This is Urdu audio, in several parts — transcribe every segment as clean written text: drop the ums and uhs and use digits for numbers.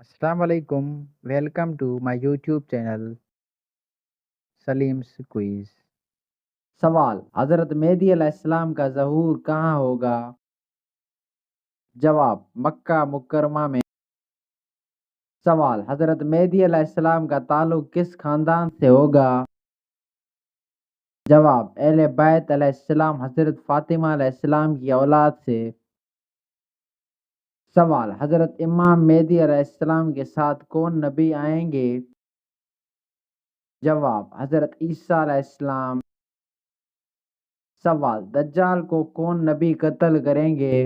Assalamu alaikum. Welcome to my YouTube channel Salim's Quiz. سوال: حضرت مہدی علیہ السلام کا ظہور کہاں ہوگا؟ جواب: مکہ مکرمہ میں۔ سوال: حضرت مہدی علیہ السلام کا تعلق کس خاندان سے ہوگا؟ جواب: اہل بیت علیہ السلام حضرت فاطمہ علیہ السلام کی اولاد سے۔ سوال: حضرت امام مہدی علیہ السلام کے ساتھ کون نبی آئیں گے؟ جواب: حضرت عیسیٰ علیہ السلام۔ سوال: دجال کو کون نبی قتل کریں گے؟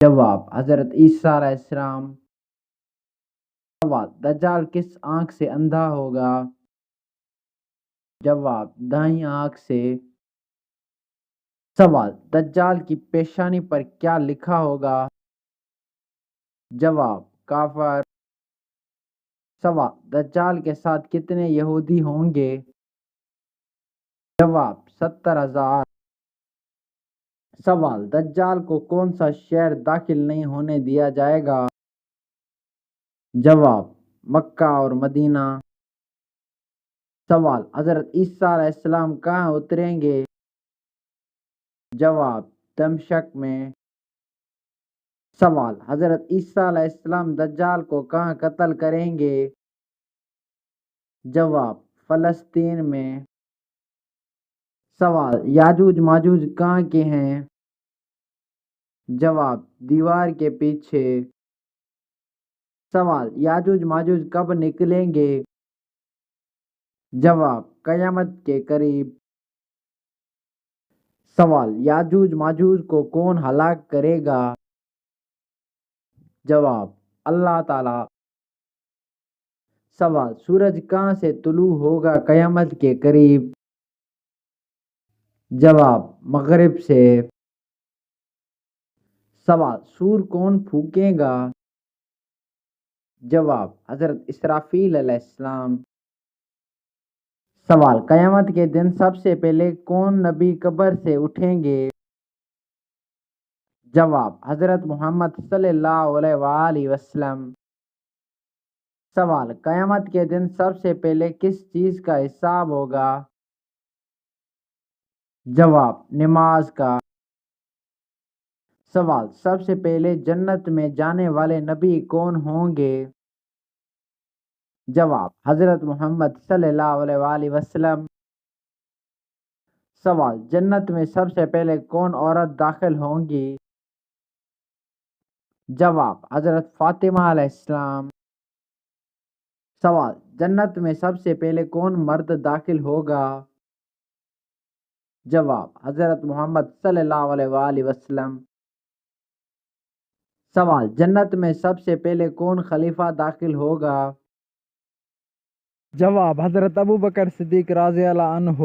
جواب: حضرت عیسیٰ علیہ السلام۔ سوال: دجال کس آنکھ سے اندھا ہوگا؟ جواب: دائیں آنکھ سے۔ سوال: دجال کی پیشانی پر کیا لکھا ہوگا؟ جواب: کافر۔ سوال: دجال کے ساتھ کتنے یہودی ہوں گے؟ جواب: 70,000۔ سوال: دجال کو کون سا شہر داخل نہیں ہونے دیا جائے گا؟ جواب: مکہ اور مدینہ۔ سوال: حضرت عیسیٰ علیہ السلام کہاں اتریں گے؟ جواب: دمشق میں۔ سوال: حضرت عیسیٰ علیہ السلام دجال کو کہاں قتل کریں گے؟ جواب: فلسطین میں۔ سوال: یاجوج ماجوج کہاں کے ہیں؟ جواب: دیوار کے پیچھے۔ سوال: یاجوج ماجوج کب نکلیں گے؟ جواب: قیامت کے قریب۔ سوال: یاجوج ماجوج کو کون ہلاک کرے گا؟ جواب: اللہ تعالی۔ سوال: سورج کہاں سے طلوع ہوگا قیامت کے قریب؟ جواب: مغرب سے۔ سوال: سور کون پھونکے گا؟ جواب: حضرت اسرافیل علیہ السلام۔ سوال: قیامت کے دن سب سے پہلے کون نبی قبر سے اٹھیں گے؟ جواب: حضرت محمد صلی اللہ علیہ وآلہ وسلم۔ سوال: قیامت کے دن سب سے پہلے کس چیز کا حساب ہوگا؟ جواب: نماز کا۔ سوال: سب سے پہلے جنت میں جانے والے نبی کون ہوں گے؟ جواب: حضرت محمد صلی اللہ علیہ وآلہ وسلم۔ سوال: جنت میں سب سے پہلے کون عورت داخل ہوں گی؟ جواب: حضرت فاطمہ علیہ السلام۔ سوال: جنت میں سب سے پہلے کون مرد داخل ہوگا؟ جواب: حضرت محمد صلی اللہ علیہ وآلہ وسلم۔ سوال: جنت میں سب سے پہلے کون خلیفہ داخل ہوگا؟ جواب: حضرت ابو بکر صدیق رضی اللہ عنہ۔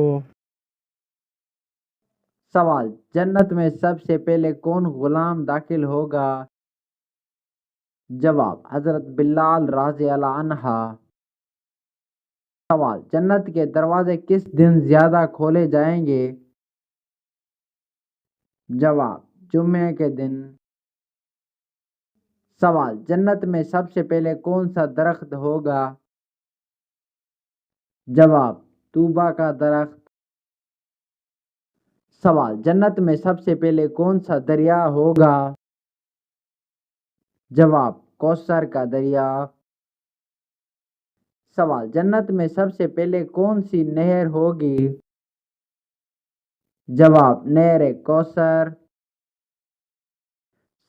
سوال: جنت میں سب سے پہلے کون غلام داخل ہوگا؟ جواب: حضرت بلال رضی اللہ عنہ۔ سوال: جنت کے دروازے کس دن زیادہ کھولے جائیں گے؟ جواب: جمعے کے دن۔ سوال: جنت میں سب سے پہلے کون سا درخت ہوگا؟ جواب: طوبا کا درخت۔ سوال: جنت میں سب سے پہلے کون سا دریا ہوگا؟ جواب: کوثر کا دریا۔ سوال: جنت میں سب سے پہلے کون سی نہر ہوگی؟ جواب: نہر کوثر۔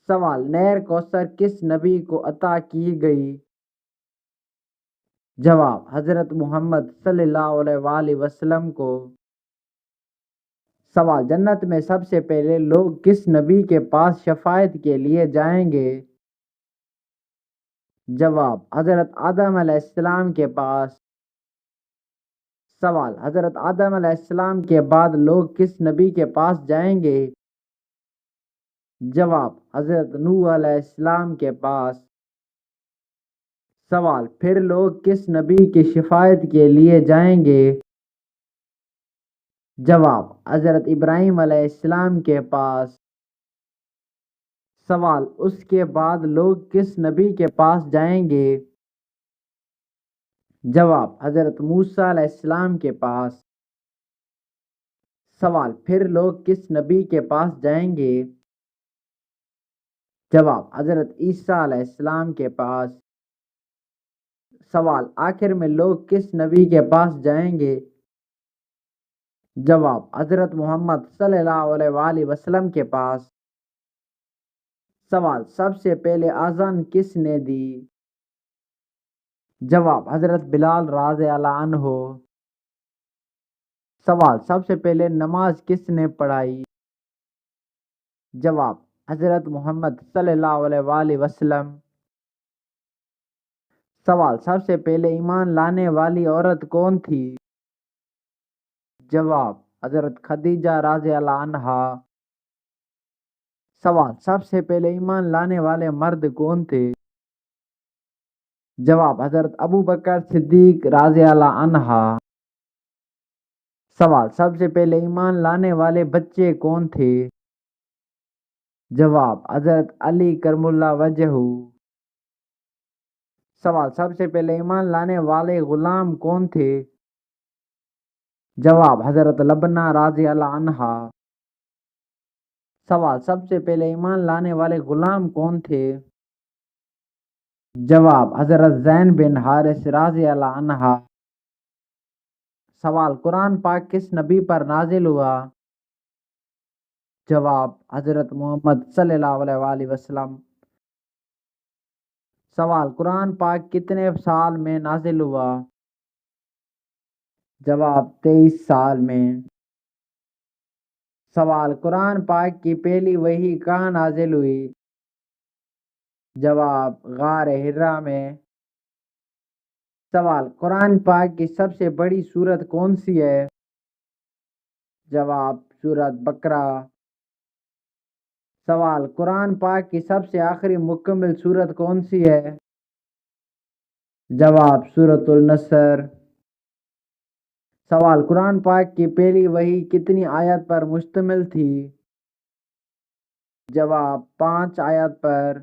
سوال: نہر کوثر کس نبی کو عطا کی گئی؟ جواب: حضرت محمد صلی اللہ علیہ وآلہ وسلم کو۔ سوال: جنت میں سب سے پہلے لوگ کس نبی کے پاس شفاعت کے لیے جائیں گے؟ جواب: حضرت آدم علیہ السلام کے پاس۔ سوال: حضرت آدم علیہ السلام کے بعد لوگ کس نبی کے پاس جائیں گے؟ جواب: حضرت نوح علیہ السلام کے پاس۔ سوال: پھر لوگ کس نبی کی شفاعت کے لیے جائیں گے؟ جواب: حضرت ابراہیم علیہ السلام کے پاس۔ سوال، اس کے بعد لوگ کس نبی کے پاس جائیں گے؟ جواب، حضرت موسیٰ علیہ السلام کے پاس۔ سوال، پھر لوگ کس نبی کے پاس جائیں گے؟ جواب، حضرت عیسیٰ علیہ السلام کے پاس۔ سوال، آخر میں لوگ کس نبی کے پاس جائیں گے؟ جواب، حضرت محمد صلی اللہ علیہ وآلہ وسلم کے پاس۔ سوال، سب سے پہلے اذان کس نے دی؟ جواب، حضرت بلال رضی اللہ عنہ۔ سوال، سب سے پہلے نماز کس نے پڑھائی؟ جواب، حضرت محمد صلی اللہ علیہ وآلہ وسلم۔ سوال، سب سے پہلے ایمان لانے والی عورت کون تھی؟ جواب، حضرت خدیجہ رضی اللہ عنہا۔ سوال، سب سے پہلے ایمان لانے والے مرد کون تھے؟ جواب، حضرت ابو بکر صدیق رضی اللہ عنہ۔ سوال، سب سے پہلے ایمان لانے والے بچے کون تھے؟ جواب، حضرت علی کرم اللہ وجہہ۔ سوال، سب سے پہلے ایمان لانے والے غلام کون تھے؟ جواب، حضرت لبنہ رضی اللہ عنہا۔ سوال، سب سے پہلے ایمان لانے والے غلام کون تھے؟ جواب، حضرت زین بن حارث رضی اللہ عنہا۔ سوال، قرآن پاک کس نبی پر نازل ہوا؟ جواب، حضرت محمد صلی اللہ علیہ وآلہ وسلم۔ سوال، قرآن پاک کتنے سال میں نازل ہوا؟ جواب، 23 سال میں۔ سوال، قرآن پاک کی پہلی وحی کہاں نازل ہوئی؟ جواب، غار حرا میں۔ سوال، قرآن پاک کی سب سے بڑی سورت کون سی ہے؟ جواب، سورت بقرہ۔ سوال، قرآن پاک کی سب سے آخری مکمل سورت کون سی ہے؟ جواب، سورۃ النصر۔ سوال، قرآن پاک کی پہلی وحی کتنی آیت پر مشتمل تھی؟ جواب، 5 آیت پر۔